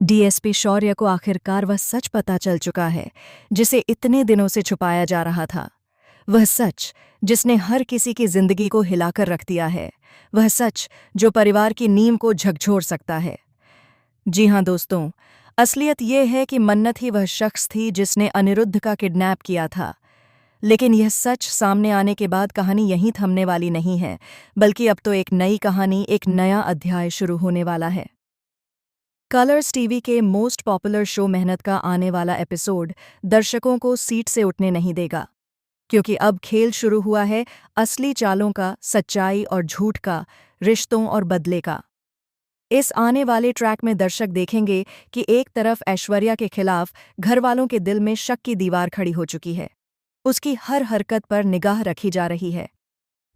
DSP शौर्य को आखिरकार वह सच पता चल चुका है जिसे इतने दिनों से छुपाया जा रहा था। वह सच जिसने हर किसी की जिंदगी को हिलाकर रख दिया है। वह सच जो परिवार की नींव को झकझोर सकता है। जी हाँ दोस्तों, असलियत यह है कि मन्नत ही वह शख्स थी जिसने अनिरुद्ध का किडनैप किया था। लेकिन यह सच सामने आने के बाद कहानी यहीं थमने वाली नहीं है, बल्कि अब तो एक नई कहानी, एक नया अध्याय शुरू होने वाला है। कलर्स टीवी के मोस्ट पॉपुलर शो मेहनत का आने वाला एपिसोड दर्शकों को सीट से उठने नहीं देगा, क्योंकि अब खेल शुरू हुआ है असली चालों का, सच्चाई और झूठ का, रिश्तों और बदले का। इस आने वाले ट्रैक में दर्शक देखेंगे कि एक तरफ ऐश्वर्या के खिलाफ घरवालों के दिल में शक की दीवार खड़ी हो चुकी है। उसकी हर हरकत पर निगाह रखी जा रही है,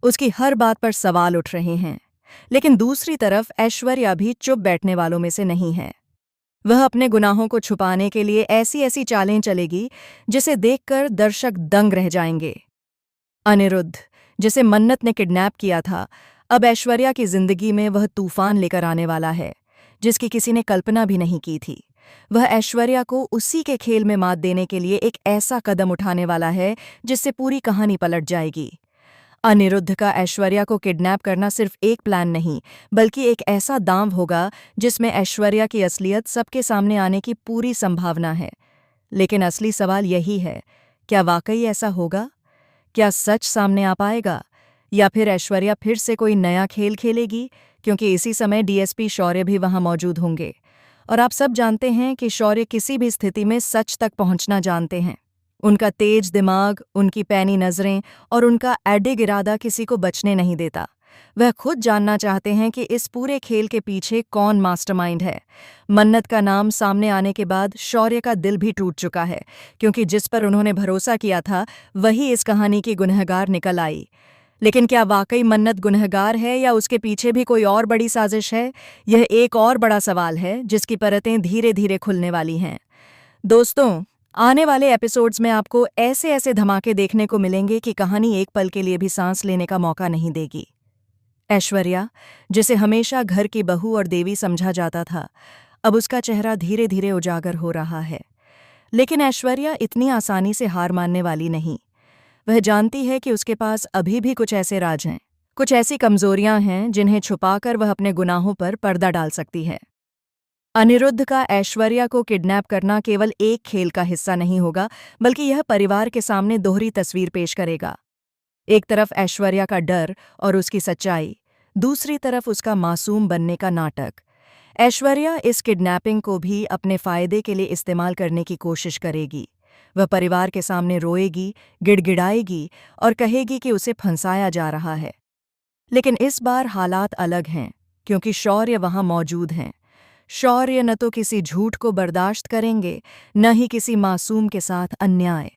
उसकी हर बात पर सवाल उठ रहे हैं। लेकिन दूसरी तरफ ऐश्वर्या भी चुप बैठने वालों में से नहीं है। वह अपने गुनाहों को छुपाने के लिए ऐसी ऐसी चालें चलेगी जिसे देखकर दर्शक दंग रह जाएंगे। अनिरुद्ध, जिसे मन्नत ने किडनैप किया था, अब ऐश्वर्या की जिंदगी में वह तूफान लेकर आने वाला है जिसकी किसी ने कल्पना भी नहीं की थी। वह ऐश्वर्या को उसी के खेल में मात देने के लिए एक ऐसा कदम उठाने वाला है जिससे पूरी कहानी पलट जाएगी। अनिरुद्ध का ऐश्वर्या को किडनैप करना सिर्फ एक प्लान नहीं, बल्कि एक ऐसा दांव होगा जिसमें ऐश्वर्या की असलियत सबके सामने आने की पूरी संभावना है। लेकिन असली सवाल यही है, क्या वाकई ऐसा होगा? क्या सच सामने आ पाएगा, या फिर ऐश्वर्या फिर से कोई नया खेल खेलेगी? क्योंकि इसी समय डीएसपी शौर्य भी वहां मौजूद होंगे, और आप सब जानते हैं कि शौर्य किसी भी स्थिति में सच तक पहुंचना जानते हैं। उनका तेज दिमाग, उनकी पैनी नजरें और उनका अडिग इरादा किसी को बचने नहीं देता। वह खुद जानना चाहते हैं कि इस पूरे खेल के पीछे कौन मास्टरमाइंड है। मन्नत का नाम सामने आने के बाद शौर्य का दिल भी टूट चुका है, क्योंकि जिस पर उन्होंने भरोसा किया था वही इस कहानी की गुनहगार निकल आई। लेकिन क्या वाकई मन्नत गुनहगार है, या उसके पीछे भी कोई और बड़ी साजिश है? यह एक और बड़ा सवाल है जिसकी परतें धीरे धीरे खुलने वाली हैं। दोस्तों, आने वाले एपिसोड्स में आपको ऐसे ऐसे धमाके देखने को मिलेंगे कि कहानी एक पल के लिए भी सांस लेने का मौका नहीं देगी। ऐश्वर्या, जिसे हमेशा घर की बहू और देवी समझा जाता था, अब उसका चेहरा धीरे धीरे उजागर हो रहा है। लेकिन ऐश्वर्या इतनी आसानी से हार मानने वाली नहीं। वह जानती है कि उसके पास अभी भी कुछ ऐसे राज हैं, कुछ ऐसी कमजोरियां हैं जिन्हें छुपाकर वह अपने गुनाहों पर पर्दा डाल सकती है। अनिरुद्ध का ऐश्वर्या को किडनैप करना केवल एक खेल का हिस्सा नहीं होगा, बल्कि यह परिवार के सामने दोहरी तस्वीर पेश करेगा। एक तरफ ऐश्वर्या का डर और उसकी सच्चाई, दूसरी तरफ उसका मासूम बनने का नाटक। ऐश्वर्या इस किडनैपिंग को भी अपने फायदे के लिए इस्तेमाल करने की कोशिश करेगी। वह परिवार के सामने रोएगी, गिड़गिड़ाएगी और कहेगी कि उसे फंसाया जा रहा है। लेकिन इस बार हालात अलग हैं, क्योंकि शौर्य वहां मौजूद हैं। शौर्य न तो किसी झूठ को बर्दाश्त करेंगे, न ही किसी मासूम के साथ अन्याय।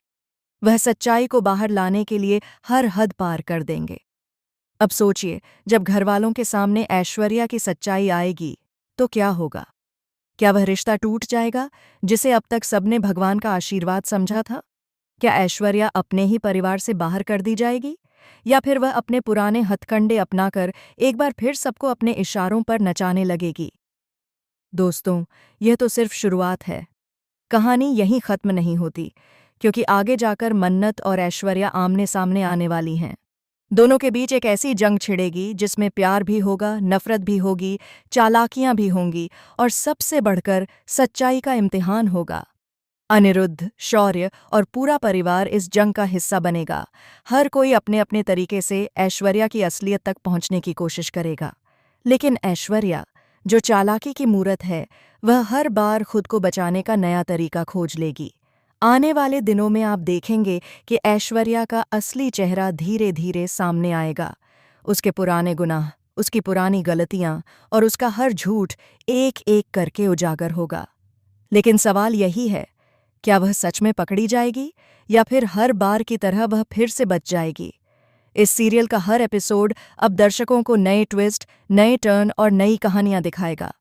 वह सच्चाई को बाहर लाने के लिए हर हद पार कर देंगे। अब सोचिए, जब घरवालों के सामने ऐश्वर्या की सच्चाई आएगी तो क्या होगा? क्या वह रिश्ता टूट जाएगा जिसे अब तक सबने भगवान का आशीर्वाद समझा था? क्या ऐश्वर्या अपने ही परिवार से बाहर कर दी जाएगी, या फिर वह अपने पुराने हथकंडे अपनाकर एक बार फिर सबको अपने इशारों पर नचाने लगेगी? दोस्तों, यह तो सिर्फ शुरुआत है। कहानी यहीं खत्म नहीं होती, क्योंकि आगे जाकर मन्नत और ऐश्वर्या आमने सामने आने वाली हैं। दोनों के बीच एक ऐसी जंग छिड़ेगी जिसमें प्यार भी होगा, नफरत भी होगी, चालाकियां भी होंगी, और सबसे बढ़कर सच्चाई का इम्तिहान होगा। अनिरुद्ध, शौर्य और पूरा परिवार इस जंग का हिस्सा बनेगा। हर कोई अपने अपने तरीके से ऐश्वर्या की असलियत तक पहुंचने की कोशिश करेगा। लेकिन ऐश्वर्या, जो चालाकी की मूरत है, वह हर बार खुद को बचाने का नया तरीका खोज लेगी। आने वाले दिनों में आप देखेंगे कि ऐश्वर्या का असली चेहरा धीरे धीरे सामने आएगा। उसके पुराने गुनाह, उसकी पुरानी गलतियां और उसका हर झूठ एक एक करके उजागर होगा। लेकिन सवाल यही है, क्या वह सच में पकड़ी जाएगी, या फिर हर बार की तरह वह फिर से बच जाएगी? इस सीरियल का हर एपिसोड अब दर्शकों को नए ट्विस्ट, नए टर्न और नई कहानियां दिखाएगा।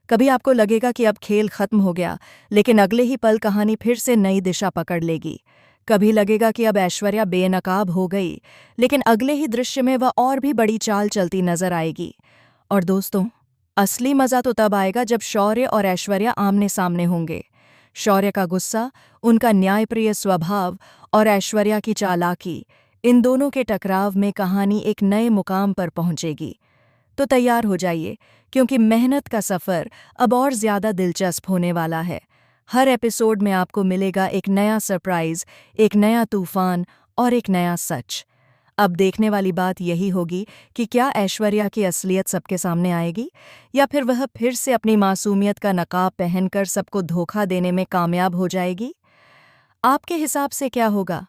कभी आपको लगेगा कि अब खेल खत्म हो गया, लेकिन अगले ही पल कहानी फिर से नई दिशा पकड़ लेगी। कभी लगेगा कि अब ऐश्वर्या बेनकाब हो गई, लेकिन अगले ही दृश्य में वह और भी बड़ी चाल चलती नजर आएगी। और दोस्तों, असली मजा तो तब आएगा जब शौर्य और ऐश्वर्या आमने सामने होंगे। शौर्य का गुस्सा, उनका न्यायप्रिय स्वभाव और ऐश्वर्या की चालाकी, इन दोनों के टकराव में कहानी एक नए मुकाम पर पहुंचेगी। तो तैयार हो जाइए, क्योंकि मेहनत का सफ़र अब और ज़्यादा दिलचस्प होने वाला है। हर एपिसोड में आपको मिलेगा एक नया सरप्राइज़, एक नया तूफान और एक नया सच। अब देखने वाली बात यही होगी कि क्या ऐश्वर्या की असलियत सबके सामने आएगी, या फिर वह फिर से अपनी मासूमियत का नकाब पहनकर सबको धोखा देने में कामयाब हो जाएगी। आपके हिसाब से क्या होगा?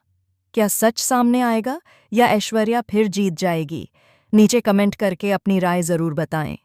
क्या सच सामने आएगा या ऐश्वर्या फिर जीत जाएगी? नीचे कमेंट करके अपनी राय ज़रूर बताएं।